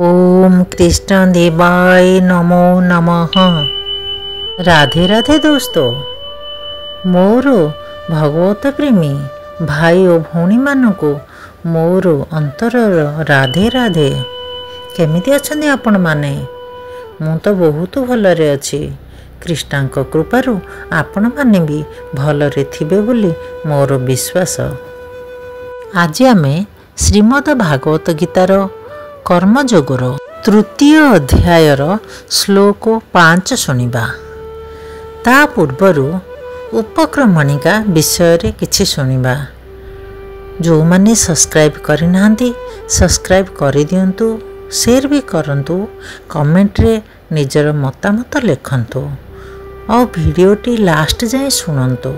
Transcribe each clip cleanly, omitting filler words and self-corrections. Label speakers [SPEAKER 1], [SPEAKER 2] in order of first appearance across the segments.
[SPEAKER 1] ओम कृष्ण देवाय नमो नमः। राधे राधे दोस्तों, मोर भगवत प्रेमी भाई और भौणी मानकु मोर अंतर राधे राधे। केमिति अछंदी आपण माने? मु तो बहुत भलरे अछि। कृष्णांक कृपारु आपण माने भी भलरे थिबे बोली मोर विश्वास। आज आमे श्रीमद् भागवत गीतार कर्मयोगर तृतीय अध्यायर श्लोक 5 शुणिबा। ता पूर्वरु उपक्रमणिका विषय रे किछि शुणिबा। जो माने सब्सक्राइब करि नाहंती सब्सक्राइब करि दियंतु, शेयर भी करंतु, कमेंट रे निजर मतामत लिखंतु और वीडियोटी लास्ट जाए सुनंतु।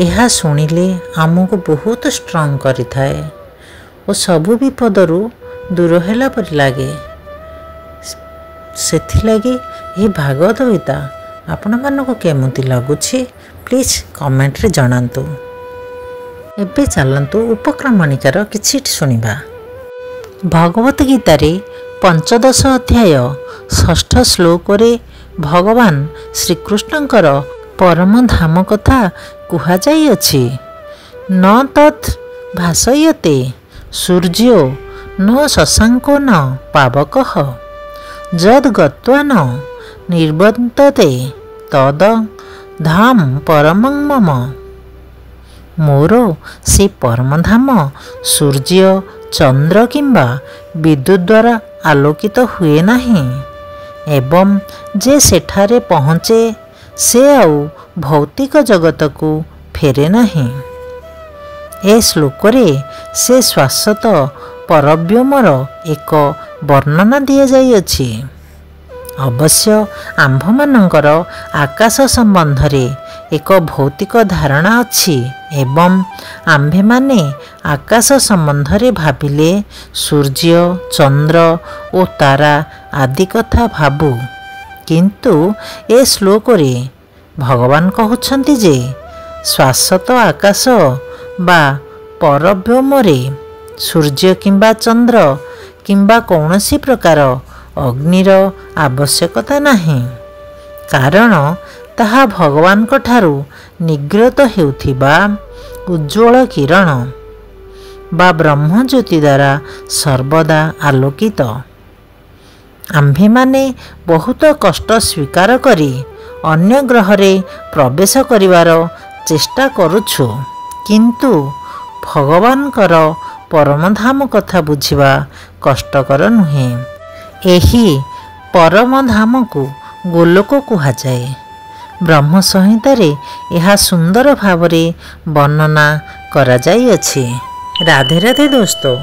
[SPEAKER 1] एहा सुनिले आमको बहुत स्ट्रॉन्ग करि थाए और सबु विपदरु दूर हैला पर लागे। सेथिलागी ये भागवत गीता आपण मानक केमती लगुछि प्लीज कमेंट रे जणांतु। एबे चलंतु उपक्रमणिकार किछि सुनिबा। भगवत गीता रे पंचदश अध्याय षष्ठ श्लोक रे भगवान श्रीकृष्णकर परम धाम कथा कुहा जाई अछि। न तत् भासयते सूर्यो न शशांको न पावकः जद गत्वा न निर्बन्तते तद धाम परमं मम। मोर से परमधाम सूर्य चंद्र किंबा विद्युत द्वारा आलोकित हुए नहीं एवं जे सेठारे पहुँचे से आउ भौतिक जगत को फेरे नहीं। ए श्लोक रे से शाश्वत परब्योमर एक वर्णना दिया जाई अछि। अवश्य आम्भमानंकर आकाश संबंध रे एक भौतिक धारणा अछि एवं आम्भे माने आकाश संबंध रे भाबिले सूर्य चंद्र और तारा आदि कथा भाबु, किंतु ए श्लोक रे भगवान कहउछंती जे शाश्वत आकाश बा परब्योम रे सूर्य किंबा चंद्र किंबा कौनसी प्रकार अग्निर आवश्यकता नहीं, कारण ताहा भगवान को ठारू निगृत हेउथिबा उज्ज्वल किरण बा ब्रह्म ज्योति द्वारा सर्वदा आलोकित। आम्भे माने बहुत कष्ट स्वीकार करी अन्य ग्रह रे प्रवेश करिवार चेष्टा करुछु, किंतु भगवान कर परमधाम कथा बुझिबा कष्टकर नुहे। एही परमधाम को गोलोक कुहा जाए। ब्रह्म संहिता रे यह सुंदर भावरे वर्णना करा जाई अछि। राधे राधे दोस्तों,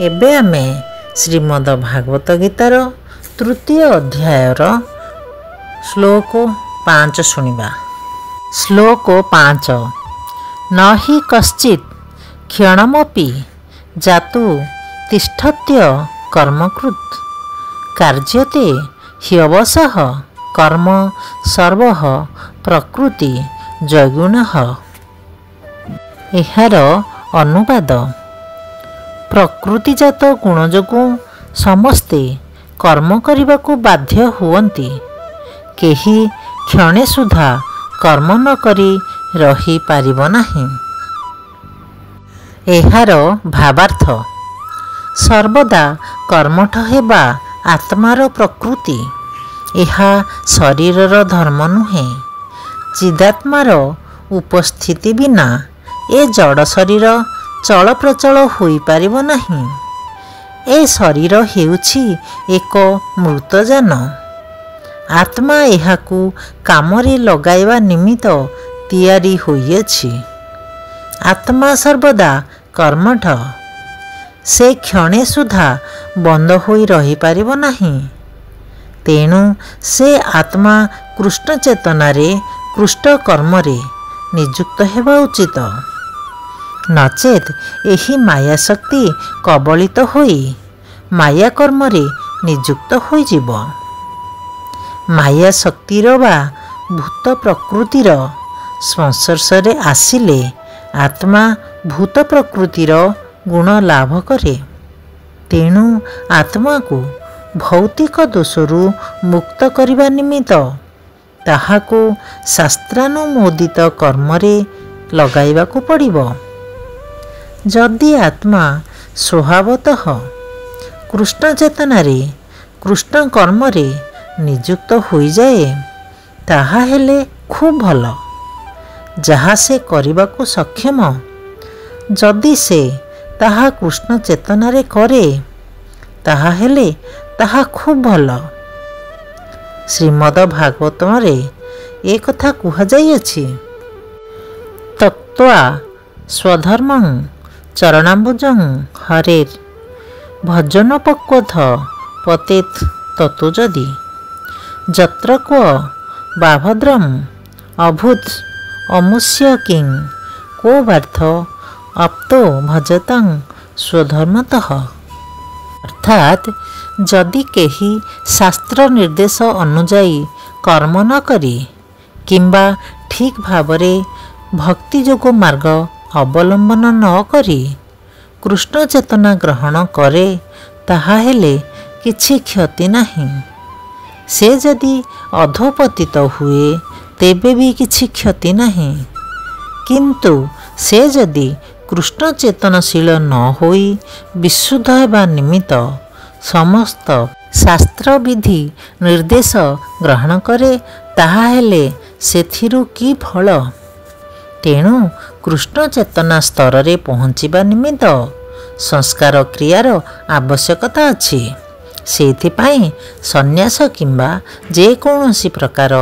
[SPEAKER 1] एबे आमे श्रीमद् भागवत गीतार तृतीय अध्यायर श्लोक 5 शुणिबा। श्लोक 5 न हि कश्चित् क्षणमपि जातु तिष्ठत्य कर्मकृत् कार्यते ह्यवशः कर्म सर्वः प्रकृति जगुणः। एहार अनुवाद, प्रकृतिजात गुण जोगु समस्ते कर्म करने बाध्य हुवंती, केही क्षणे सुधा कर्म न करी रही पारिब नाही। एहार भावार्थ, सर्वदा कर्मठ हेबा आत्मार प्रकृति, एहा शरीरर धर्म नुहे। चिदात्मार उपस्थिति बिना ए जड़ शरीर चल प्रचल होई पारिब नाही। ए शरीर हेउछि एक मृतजान। आत्मा एहाकू कामरे लगाइबा निमित्त तैयारी होइछि। आत्मा सर्वदा कर्मठ, से क्षणे सुधा बंद होई रही पारिब नाही। तेणु से आत्मा कृष्ण चेतनारे कृष्ण कर्मरे नियुक्त हेबा उचित, नचेत एही माया शक्ति कबलित होई माया कर्मरे नियुक्त होई जीव। माया शक्तिर बा भूत प्रकृतिर संस्पर्शरे आसिले आत्मा भूत प्रकृतिर गुण लाभ करे। ତେଣୁ ଆତ୍ମାକୁ ଭୌତିକ ଦୋଷରୁ ମୁକ୍ତ କରିବା ନିମିତ୍ତ ତାହାକୁ ଶାସ୍ତ୍ରାନୁମୋଦିତ କର୍ମରେ ଲଗାଇବାକୁ ପଡ଼ିବ। ଯଦି ଆତ୍ମା ସ୍ୱଭାବତଃ କୃଷ୍ଣ ଚେତନାରେ କୃଷ୍ଣ କର୍ମରେ ନିଯୁକ୍ତ ହୋଇଯାଏ, ତାହା ହେଲେ ଖୁବ୍ ଭଲ। ଯାହା ସେ କରିବାକୁ ସକ୍ଷମ, ଯଦି ସେ ତାହା କୃଷ୍ଣ ଚେତନାରେ କରେ, ତାହା ହେଲେ ତାହା ଖୁବ୍ ଭଲ। ଶ୍ରୀମଦ ଭାଗବତରେ ଏକଥା କୁହାଯାଇଅଛି, ତକ୍ତ୍ୱା ସ୍ୱଧର୍ମଂ ଚରଣାମ୍ବୁଜଂ ହରେର୍ ଭଜନୋପକ୍ୱଥ ପତେତ୍ ତତୋ ଯଦି ଯତ୍ର କ୍ୱ ବାଭଦ୍ରଂ ଅଭୂତ୍ ଅମୁଷ୍ୟ କିଂ କୋ ବାର୍ଥ ଅପ୍ତୋ ଭଜତାଂ ସ୍ୱଧର୍ମତଃ। ଅର୍ଥାତ୍ ଯଦି କେହି ଶାସ୍ତ୍ର ନିର୍ଦ୍ଦେଶ ଅନୁଯାୟୀ କର୍ମ ନ କରି କିମ୍ବା ଠିକ୍ ଭାବରେ ଭକ୍ତିଯୋଗ ମାର୍ଗ ଅବଲମ୍ବନ ନ କରି କୃଷ୍ଣ ଚେତନା ଗ୍ରହଣ କରେ, ତାହା ହେଲେ କିଛି କ୍ଷତି ନାହିଁ। ସେ ଯଦି ଅଧୋପତିତ ହୁଏ, ତେବେ ବି କିଛି କ୍ଷତି ନାହିଁ। କିନ୍ତୁ ସେ ଯଦି କୃଷ୍ଣ ଚେତନଶୀଳ ନ ହୋଇ ବିଶୁଦ୍ଧ ହେବା ନିମିତ୍ତ ସମସ୍ତ ଶାସ୍ତ୍ରବିଧି ନିର୍ଦ୍ଦେଶ ଗ୍ରହଣ କରେ, ତାହା ହେଲେ ସେଥିରୁ କି ଫଳ? ତେଣୁ କୃଷ୍ଣ ଚେତନା ସ୍ତରରେ ପହଞ୍ଚିବା ନିମିତ୍ତ ସଂସ୍କାର କ୍ରିୟାର ଆବଶ୍ୟକତା ଅଛି। ସେଇଥିପାଇଁ ସନ୍ନ୍ୟାସ କିମ୍ବା ଯେକୌଣସି ପ୍ରକାର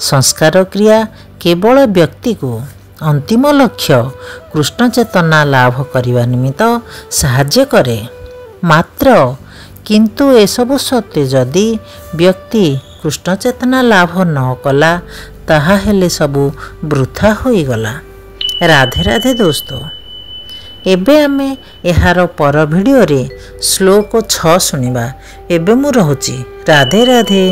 [SPEAKER 1] ସଂସ୍କାର କ୍ରିୟା କେବଳ ବ୍ୟକ୍ତିକୁ ଅନ୍ତିମ ଲକ୍ଷ୍ୟ କୃଷ୍ଣ ଚେତନା ଲାଭ କରିବା ନିମିତ୍ତ ସାହାଯ୍ୟ କରେ ମାତ୍ର। କିନ୍ତୁ ଏସବୁ ସତ୍ତ୍ୱେ ଯଦି ବ୍ୟକ୍ତି କୃଷ୍ଣ ଚେତନା ଲାଭ ନ କଲା, ତାହା ହେଲେ ସବୁ ବୃଥା ହୋଇଗଲା। ରାଧେ ରାଧେ ଦୋସ୍ତ। ଏବେ ଆମେ ଏହାର ପର ଭିଡ଼ିଓରେ ଶ୍ଲୋକ 6 ଶୁଣିବା। ଏବେ ମୁଁ ରହୁଛି। ରାଧେ ରାଧେ।